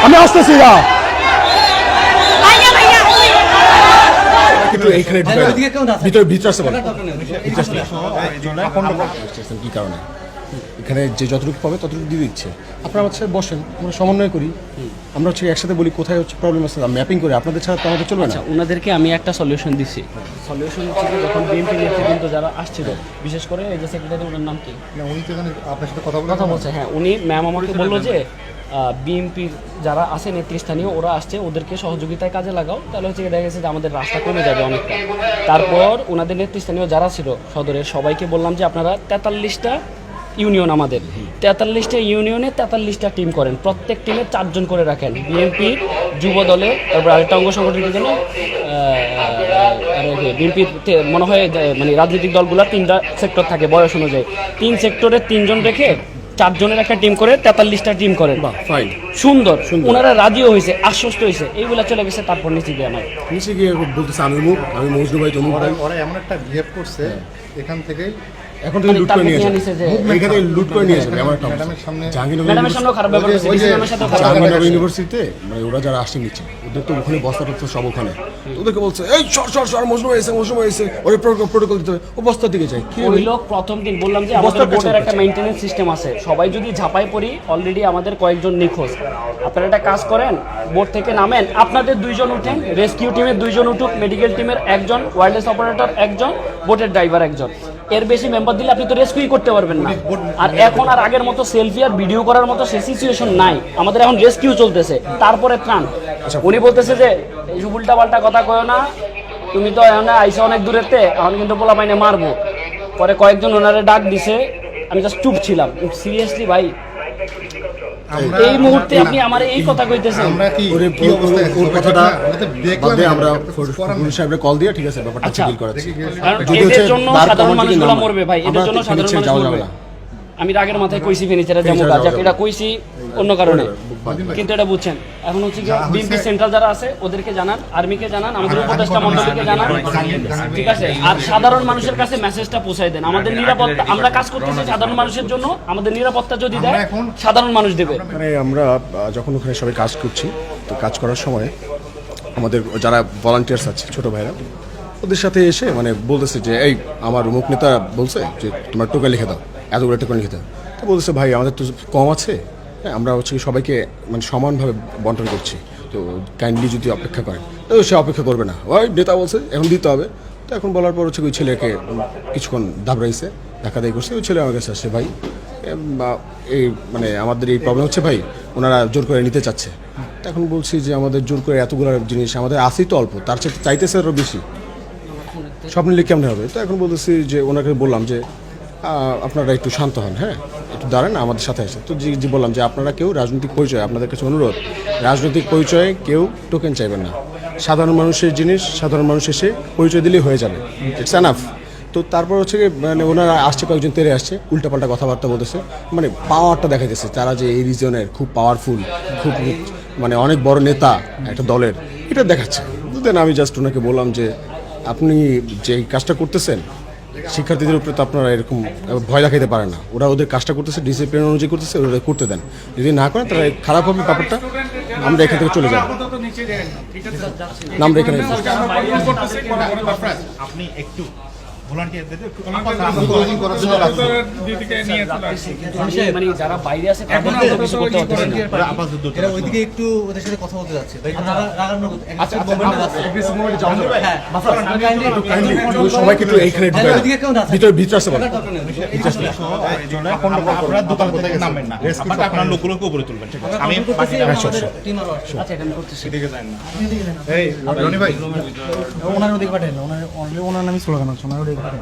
আমি আসতেছি না একটু এইখানে ভিতরে ভিতরে আসতে বলেন কি কারণে এখানে যে যতটুকু পাবে ততটুকু দিয়ে দিচ্ছে আপনারা হচ্ছে বসেন আমরা সমন্বয় করি আমরা হচ্ছে একসাথে বলি কোথায় হচ্ছে প্রবলেম আছে ম্যাপিং করে আপনাদের ছাড়া তো আমাদের চলবে না ওনাদেরকে আমি একটা সলিউশন দিচ্ছি সলিউশন হচ্ছে যখন বিএনপি নেতৃবৃন্দ যারা আসছিল বিশেষ করে এই যে সেক্রেটারি ওনার নাম কি উনি তো এখানে আপনার সাথে কথা বলছে হ্যাঁ উনি ম্যাম আমাকে বললো যে বিএনপির যারা আছে নেতৃস্থানীয় ওরা আসছে ওদেরকে সহযোগিতায় কাজে লাগাও তাহলে হচ্ছে দেখা গেছে যে আমাদের রাস্তা কমে যাবে অনেকটা তারপর ওনাদের নেতৃস্থানীয় যারা ছিল সদরের সবাইকে বললাম যে আপনারা 43টা ইউনিয়ন আমাদের 43টা ইউনিয়নে 43টা টিম করেন প্রত্যেক টিমে 4 জন করে রাখেন বিএনপি যুব দলে তারপর আরেকটা অঙ্গ সংগঠনের জন্য বিএনপি মনে হয় মানে রাজনৈতিক দলগুলো 3টা সেক্টর থাকে বয়স অনুযায়ী 3 সেক্টরে 3 জন রেখে 4 জনের একটা টিম করে 43টা টিম করেন ফাইন সুন্দর ওনারা রাজিও হয়েছে আশ্বস্ত হয়েছে এইগুলা চলে গেছে তারপর নিচে গিয়ে আমার নিচে গিয়ে বলতেছে আমি মজনু ভাই তমুক ভাই ওরা এমন একটা বিহেভ করছে এখান থেকে এখন থেকে লুট করে নিয়ে যাবে এখানে লুট করে নিয়ে যাবে আমার একটা ম্যাডামের সামনে ম্যাডামের সামনে খারাপ ব্যবহার করছে ডিসি ম্যামের সাথে খারাপ ব্যবহার জাহাঙ্গীরনগর ইউনিভার্সিটিতে মানে ওরা যারা আসছে নিচ্ছে ওদের তো ওখানে বস্তা টস্তা সব ওখানে ওদেরকে বলছে এই সর মজনু হয়েছে ওই প্রোটোকল দিতে হবে ও বস্তার দিকে যায় কি ওই লোক প্রথম দিন বললাম যে আমাদের বোর্ডের একটা মেইনটেনেন্স সিস্টেম আছে সবাই যদি ঝাঁপাই পড়ি অলরেডি আমাদের কয়েকজন নিখোঁজ আপনারা একটা কাজ করেন বোর্ড থেকে নামেন আপনাদের 2 জন উঠেন রেস্কিউ টিমের 2 জন উঠুক মেডিকেল টিমের 1 জন ওয়্যারলেস অপারেটর 1 জন বোটের ড্রাইভার 1 জন এর বেশি মেম্বার দিলে আপনি তো রেস্কিউ করতে পারবেন না আর এখন আর আগের মতো সেলফি আর ভিডিও করার মতো সে সিচুয়েশন নাই আমাদের এখন রেস্কিউ চলতেছে তারপরে ত্রাণ উনি বলতেছে যে এই উল্টা পাল্টা কথা কয়ো না তুমি তো এখন আইসা অনেক দূরেতে এখন কিন্তু পোলা পাইনে মারবো পরে কয়েকজন ওনারে ডাক দিছে আমি জাস্ট চুপ ছিলাম সিরিয়াসলি ভাই এই মুহূর্তে আপনি আমার এই কথা কইতেছেন আমরা কি কি অবস্থায় আছি ওর কথাটা দেখলাম বাদে আমরা পুলিশ সাহেবকে কল দিয়ে ঠিক আছে ব্যাপারটা আচ্ছা। সিল করাচ্ছি কারণ যদি এদের হচ্ছে জন্য বার সাধারণ কমান্ড থেকে মানুষগুলো নাম মরবে ভাই এদের জন্য সাধারণ মানুষ যাওয়া মরবে যাবে না। আমি রাগের মাথায় কইছি ফেনিচারে যেমন যাক এটা কইছি অন্য কারণে কিন্তু এটা বুঝছেন এখন হচ্ছে কি বিএনপি সেন্ট্রাল যারা আছে ওদেরকে জানান আর্মিকে জানান আমাদের উপদেষ্টা মণ্ডলীকে জানান ঠিক আছে আর সাধারণ মানুষের কাছে মেসেজটা পৌঁছায় দেন আমাদের নিরাপত্তা আমরা কাজ করতেছি সাধারণ মানুষের জন্য আমাদের নিরাপত্তা যদি দেয় সাধারণ মানুষ দেবে মানে আমরা যখন ওখানে সবাই কাজ করছি তো কাজ করার সময় আমাদের যারা ভলান্টিয়ার্স আছে ছোট ভাইরা ওদের সাথে এসে মানে বলতেছে যে এই আমার মুখ নেতা বলছে যে তোমার টোকা লিখে দাও এতগুলো টোকা লিখে দাও তো বলতেছে ভাই আমাদের তো কম আছে হ্যাঁ আমরা হচ্ছে সবাইকে মানে সমানভাবে বন্টন করছি তো কাইন্ডলি যদি অপেক্ষা করেন তো সে অপেক্ষা করবে না ওই নেতা বলছে এখন দিতে হবে তো এখন বলার পর হচ্ছে ওই ছেলেকে কিছুক্ষণ দাবড়াইছে ধাক্কাধাই করছে ওই ছেলে আমার কাছে আসছে ভাই এই মানে আমাদের এই প্রবলেম হচ্ছে ভাই ওনারা জোর করে নিতে চাচ্ছে এখন বলছি যে আমাদের জোর করে এতগুলো জিনিস আমাদের আসেই তো অল্প তার চেয়ে চাইতেছে আরও বেশি সব নিলে কেমন হবে তো এখন বলতেছি যে ওনাকে বললাম যে আপনারা একটু শান্ত হন হ্যাঁ একটু দাঁড়ান আমাদের সাথে এসে তো জি বললাম যে আপনারা কেউ রাজনৈতিক পরিচয় আপনাদের কাছে অনুরোধ রাজনৈতিক পরিচয়ে কেউ টোকেন চাইবেন না সাধারণ মানুষের জিনিস সাধারণ মানুষ এসে পরিচয় দিলেই হয়ে যাবে ইটস এনাফ তো তারপর হচ্ছে মানে ওনারা আসছে কয়েকজন তেরে আসছে উল্টাপাল্টা কথাবার্তা বলতেছে মানে পাওয়ারটা দেখা যাচ্ছে তারা যে এই রিজনের খুব পাওয়ারফুল খুব মানে অনেক বড় নেতা একটা দলের এটা দেখাচ্ছে দেন আমি জাস্ট ওনাকে বললাম যে আপনি যে কাজটা করতেছেন শিক্ষার্থীদের উপরে তো আপনারা এরকম ভয় দেখাইতে পারেন না ওরা ওদের কাজটা করতেছে ডিসিপ্লিন অনুযায়ী করতেছে ওরা করতে দেন যদি না করেন তাহলে খারাপ হবে ব্যাপারটা আমরা এখান থেকে চলে যাব আমরা এখানে আপনি একটু মানে যারা বাইরে আছে তাদের তো কিছু করতে হচ্ছে না ওইদিকে একটু ওদের সাথে কথা বলতে যাচ্ছে সবাইকে একটু এইখানে ভিতরে ভিতরে আসতে বলেন আপনার দোকান কোথায় নামবেন না আপনার লোকগুলোকে উপরে তুলবেন ঠিক আছে আমি আচ্ছা এখানে করতেছি এই রনি ভাই ওনার ওদিকে পাঠান ওনার নামই স্লোগান আছে ওনার ওদিকে পাঠান